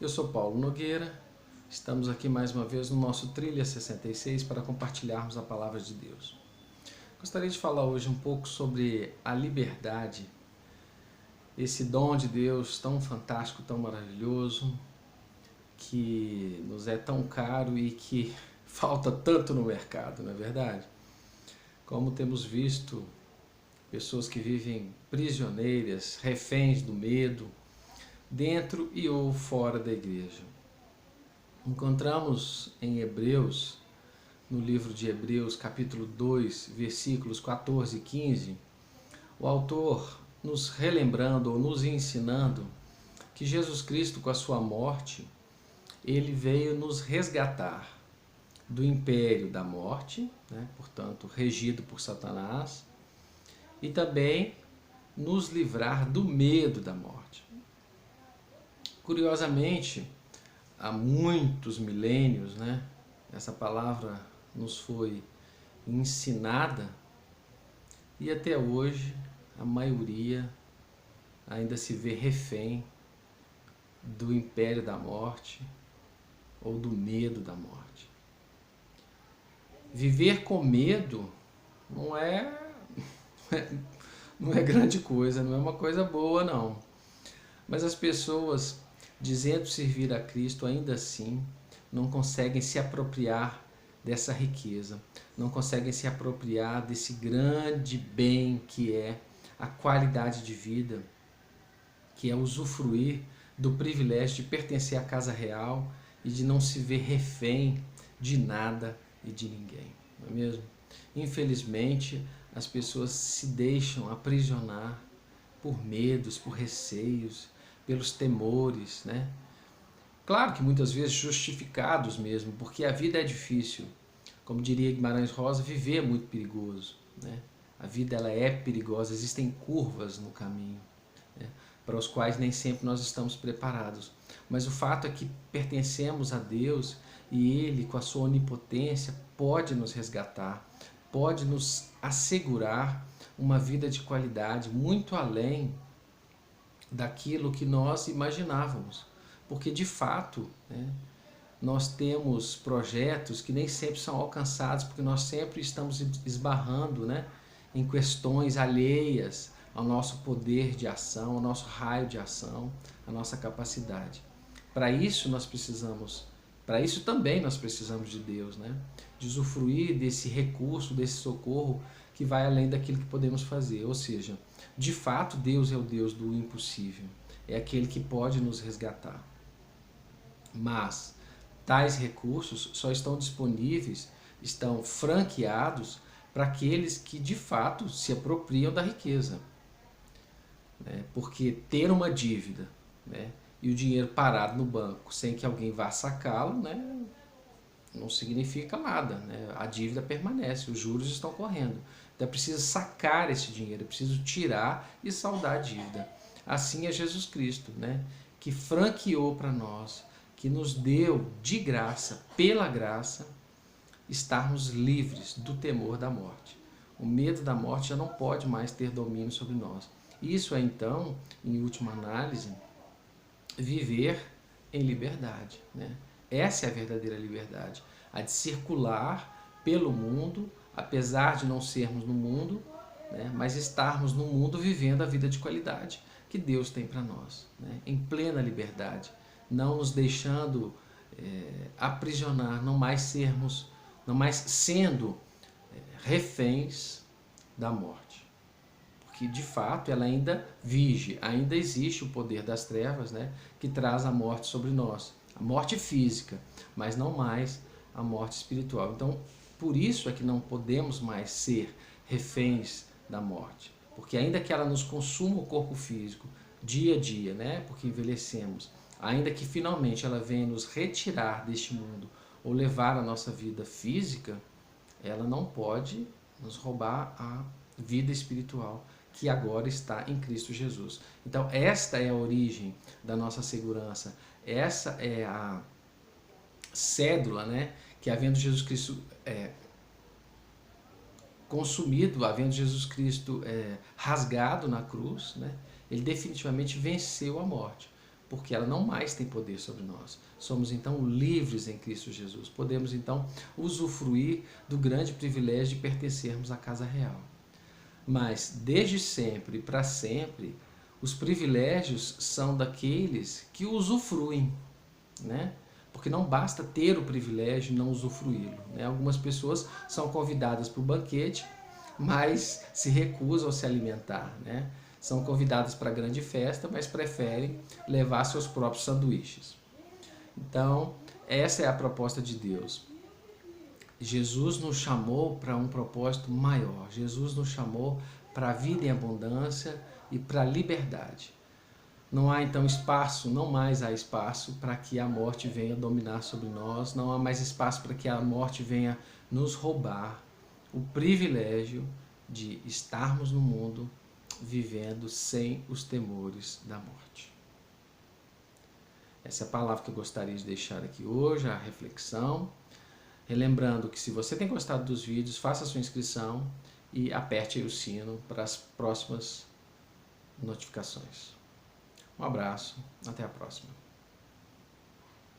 Eu sou Paulo Nogueira, estamos aqui mais uma vez no nosso Trilha 66 para compartilharmos a Palavra de Deus. Gostaria de falar hoje um pouco sobre a liberdade, esse dom de Deus tão fantástico, tão maravilhoso, que nos é tão caro e que falta tanto no mercado, não é verdade? Como temos visto pessoas que vivem prisioneiras, reféns do medo, dentro e ou fora da igreja. Encontramos em Hebreus, no livro de Hebreus, capítulo 2, versículos 14 e 15, o autor nos relembrando ou nos ensinando que Jesus Cristo, com a sua morte, ele veio nos resgatar do império da morte, né, portanto, regido por Satanás, e também nos livrar do medo da morte. Curiosamente, há muitos milênios, né, essa palavra nos foi ensinada e até hoje a maioria ainda se vê refém do império da morte ou do medo da morte. Viver com medo não é não é grande coisa, não é uma coisa boa não. Mas as pessoas, dizendo servir a Cristo, ainda assim não conseguem se apropriar dessa riqueza, não conseguem se apropriar desse grande bem que é a qualidade de vida, que é usufruir do privilégio de pertencer à casa real e de não se ver refém de nada e de ninguém, não é mesmo? Infelizmente, as pessoas se deixam aprisionar por medos, por receios, pelos temores, né? Claro que muitas vezes justificados mesmo, porque a vida é difícil. Como diria Guimarães Rosa, viver é muito perigoso, né? A vida ela é perigosa, existem curvas no caminho, né, para os quais nem sempre nós estamos preparados. Mas o fato é que pertencemos a Deus e Ele, com a sua onipotência, pode nos resgatar, pode nos assegurar uma vida de qualidade muito além daquilo que nós imaginávamos. Porque, de fato, né, nós temos projetos que nem sempre são alcançados, porque nós sempre estamos esbarrando, né, em questões alheias ao nosso poder de ação, ao nosso raio de ação, à nossa capacidade. Para isso nós precisamos, para isso também nós precisamos de Deus, né, de usufruir desse recurso, desse socorro que vai além daquilo que podemos fazer. Ou seja, de fato Deus é o Deus do impossível, é aquele que pode nos resgatar. Mas tais recursos só estão disponíveis, estão franqueados para aqueles que de fato se apropriam da riqueza, né? Porque ter uma dívida, né, e o dinheiro parado no banco sem que alguém vá sacá-lo, né, não significa nada, né? A dívida permanece, os juros estão correndo. Então é preciso sacar esse dinheiro, é preciso tirar e saldar a dívida. Assim é Jesus Cristo, né, que franqueou para nós, que nos deu de graça, pela graça, estarmos livres do temor da morte. O medo da morte já não pode mais ter domínio sobre nós. Isso é então, em última análise, viver em liberdade, né? Essa é a verdadeira liberdade, a de circular pelo mundo, apesar de não sermos no mundo, né, mas estarmos no mundo vivendo a vida de qualidade que Deus tem para nós, né, em plena liberdade, não nos deixando aprisionar, não mais sendo reféns da morte. Porque de fato ela ainda vige, ainda existe o poder das trevas, né, que traz a morte sobre nós. A morte física, mas não mais a morte espiritual. Então, por isso é que não podemos mais ser reféns da morte. Porque ainda que ela nos consuma o corpo físico dia a dia, né, porque envelhecemos, ainda que finalmente ela venha nos retirar deste mundo ou levar a nossa vida física, ela não pode nos roubar a vida espiritual que agora está em Cristo Jesus. Então esta é a origem da nossa segurança, essa é a cédula, né, que havendo Jesus Cristo consumido, havendo Jesus Cristo rasgado na cruz, né, ele definitivamente venceu a morte. porque ela não mais tem poder sobre nós. Somos então livres em Cristo Jesus. Podemos então usufruir do grande privilégio de pertencermos à casa real. Mas desde sempre e para sempre, os privilégios são daqueles que usufruem, né? Porque não basta ter o privilégio e não usufruí-lo, né? Algumas pessoas são convidadas para o banquete, mas se recusam a se alimentar, né? São convidadas para a grande festa, mas preferem levar seus próprios sanduíches. Então, essa é a proposta de Deus. Jesus nos chamou para um propósito maior. Jesus nos chamou para a vida em abundância e para a liberdade. Não há então espaço, não mais há espaço para que a morte venha dominar sobre nós, não há mais espaço para que a morte venha nos roubar o privilégio de estarmos no mundo vivendo sem os temores da morte. Essa é a palavra que eu gostaria de deixar aqui hoje, a reflexão. Relembrando que se você tem gostado dos vídeos, faça a sua inscrição e aperte aí o sino para as próximas notificações. Um abraço, até a próxima.